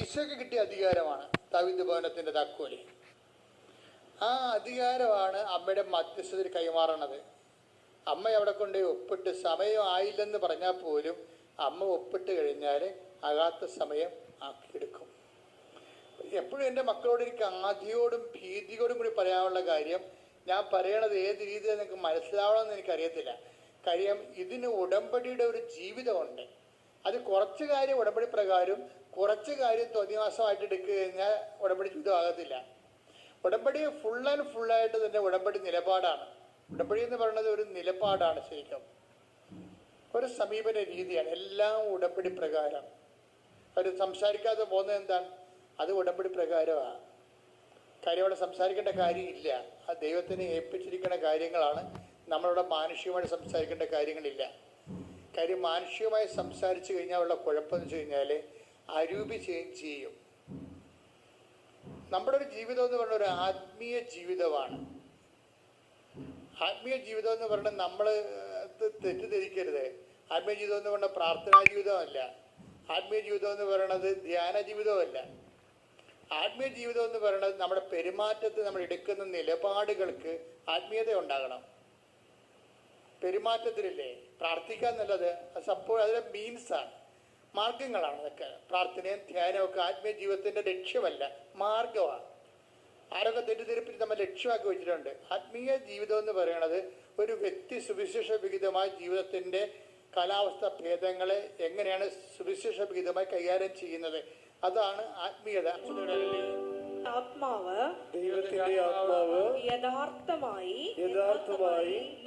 ഈശോയ്ക്ക് കിട്ടിയ അധികാരമാണ് ദാവീദ് ഭവനത്തിൻ്റെ താക്കോല്. ആ അധികാരമാണ് അമ്മയുടെ മധ്യസ്ഥതയിൽ കൈമാറണത്. അമ്മ അവിടെ കൊണ്ട് ഒപ്പിട്ട് സമയം ആയില്ലെന്ന് പറഞ്ഞാൽ പോലും അമ്മ ഒപ്പിട്ട് കഴിഞ്ഞാൽ ആകാത്ത സമയം ആക്കിയെടുക്കും. എപ്പോഴും എൻ്റെ മക്കളോട് എനിക്ക് ആദിയോടും ഭീതിയോടും കൂടി പറയാനുള്ള കാര്യം, ഞാൻ പറയണത് ഏത് രീതിയിൽ നിങ്ങൾക്ക് മനസ്സിലാവണമെന്ന് എനിക്കറിയത്തില്ല. കാര്യം ഇതിന് ഉടമ്പടിയുടെ ഒരു ജീവിതമുണ്ട്. അത് കുറച്ച് കാര്യം ഉടമ്പടി പ്രകാരം, കുറച്ച് കാര്യം തോന്നിവാസമായിട്ട് എടുക്കുക കഴിഞ്ഞാൽ ഉടമ്പടി ജീവിതമാകത്തില്ല. ഉടമ്പടി ഫുൾ ആൻഡ് ഫുള്ളായിട്ട് തന്നെ ഉടമ്പടി നിലപാടാണ്. ഉടമ്പടി എന്ന് പറയുന്നത് ഒരു നിലപാടാണ്, ശരിക്കും ഒരു സമീപന രീതിയാണ്. എല്ലാം ഉടമ്പടി പ്രകാരം. അവർ സംസാരിക്കാതെ പോകുന്നത് എന്താണ്? അത് ഉടമ്പടി പ്രകാരമാണ്. കാര്യം അവിടെ സംസാരിക്കേണ്ട കാര്യമില്ല. ആ ദൈവത്തിനെ ഏൽപ്പിച്ചിരിക്കുന്ന കാര്യങ്ങളാണ്. നമ്മളിവിടെ മാനുഷികമായിട്ട് സംസാരിക്കേണ്ട കാര്യങ്ങളില്ല. കാര്യം മാനുഷികമായി സംസാരിച്ചു കഴിഞ്ഞാൽ ഉള്ള കുഴപ്പമെന്ന് വെച്ച് കഴിഞ്ഞാൽ അരൂപി ചേഞ്ച് ചെയ്യും. നമ്മുടെ ഒരു ജീവിതം എന്ന് പറയുന്നത് ഒരു ആത്മീയ ജീവിതമാണ്. ആത്മീയ ജീവിതം എന്ന് പറയുന്നത് നമ്മൾ തെറ്റിദ്ധരിക്കരുത്. ആത്മീയ ജീവിതം എന്ന് പറയുന്നത് പ്രാർത്ഥനാ ജീവിതമല്ല. ആത്മീയ ജീവിതം എന്ന് പറയുന്നത് ധ്യാന ജീവിതമല്ല. ആത്മീയ ജീവിതം എന്ന് പറയുന്നത് നമ്മുടെ പെരുമാറ്റത്തിൽ നമ്മൾ എടുക്കുന്ന നിലപാടുകൾക്ക് ആത്മീയത ഉണ്ടാകണം. പെരുമാറ്റത്തിലില്ലേ പ്രാർത്ഥിക്കാൻ നല്ലത്, സപ്പോൾ അതിലെ മീൻസാണ്, മാർഗങ്ങളാണ്. അതൊക്കെ പ്രാർത്ഥനയും ധ്യാനവും ഒക്കെ ആത്മീയ ജീവിതത്തിൻ്റെ ലക്ഷ്യമല്ല, മാർഗമാണ്. ആരൊക്കെ തെറ്റിദ്ധരിപ്പിച്ച് നമ്മൾ ലക്ഷ്യമാക്കി വെച്ചിട്ടുണ്ട്. ആത്മീയ ജീവിതം എന്ന് പറയുന്നത് ഒരു വ്യക്തി സുവിശേഷ വിഹിതമായ ജീവിതത്തിൻ്റെ കാലാവസ്ഥ ഭേദങ്ങളെ എങ്ങനെയാണ് സുവിശേഷ വിഹിതമായി കൈകാര്യം ചെയ്യുന്നത്, അതാണ് ആത്മീയത. ആത്മാവ്, ദൈവത്തിന്റെ ആത്മാവ് യഥാർത്ഥമായി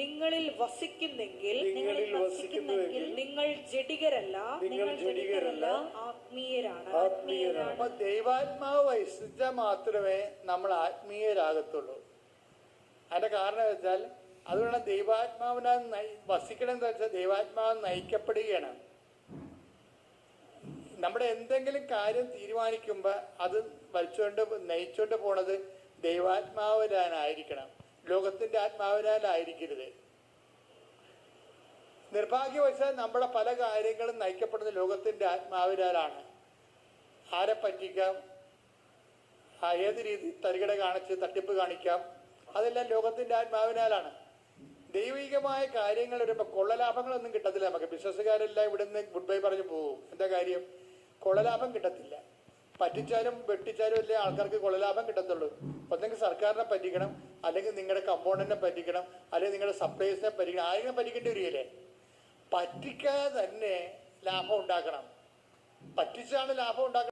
നിങ്ങളിൽ വസിക്കുന്നെങ്കിൽ നിങ്ങൾ ജഡികരല്ല, ആത്മീയരാണ്. അപ്പൊ ദൈവാത്മാവ് വസിച്ചാൽ മാത്രമേ നമ്മൾ ആത്മീയരാകത്തുള്ളൂ. അതിന്റെ കാരണം വെച്ചാൽ അതുകൊണ്ട് ദൈവാത്മാവിനാൽ വസിക്കണം എന്ന് വെച്ചാൽ ദൈവാത്മാവ് നയിക്കപ്പെടുകയാണ്. നമ്മുടെ എന്തെങ്കിലും കാര്യം തീരുമാനിക്കുമ്പോൾ അത് നയിച്ചുകൊണ്ട് പോണത് ദൈവാത്മാവിനായിരിക്കണം, ലോകത്തിന്റെ ആത്മാവിനാലായിരിക്കരുത്. നിർഭാഗ്യവശാൽ നമ്മുടെ പല കാര്യങ്ങളും നയിക്കപ്പെടുന്നത് ലോകത്തിന്റെ ആത്മാവിനാലാണ്. ആരെ പറ്റിക്കാം, ഏത് രീതി തരികിട കാണിച്ച് തട്ടിപ്പ് കാണിക്കാം, അതെല്ലാം ലോകത്തിന്റെ ആത്മാവിനാലാണ്. ദൈവികമായ കാര്യങ്ങൾ വരുമ്പോൾ കൊള്ളലാഭങ്ങളൊന്നും കിട്ടത്തില്ല. നമുക്ക് ബിസിനസ്സുകാരെല്ലാം ഇവിടുന്ന് ഗുഡ് ബൈ പറഞ്ഞു പോകും. എന്താ കാര്യം? കൊള്ളലാഭം കിട്ടത്തില്ല. പറ്റിച്ചാലും വെട്ടിച്ചാലും അല്ലേ ആൾക്കാർക്ക് കൊള്ളലാഭം കിട്ടത്തുള്ളൂ. ഒന്നെങ്കിൽ സർക്കാരിനെ പറ്റിക്കണം, അല്ലെങ്കിൽ നിങ്ങളുടെ കമ്പൗണ്ടറിനെ പറ്റിക്കണം, അല്ലെങ്കിൽ നിങ്ങളുടെ സപ്ലൈസിനെ പറ്റിക്കണം. ആരെങ്കിലും പറ്റിക്കേണ്ടി വരികയില്ലേ? പറ്റിക്കാതെ തന്നെ ലാഭം ഉണ്ടാക്കണം. പറ്റിച്ചാണ് ലാഭം ഉണ്ടാക്കണം.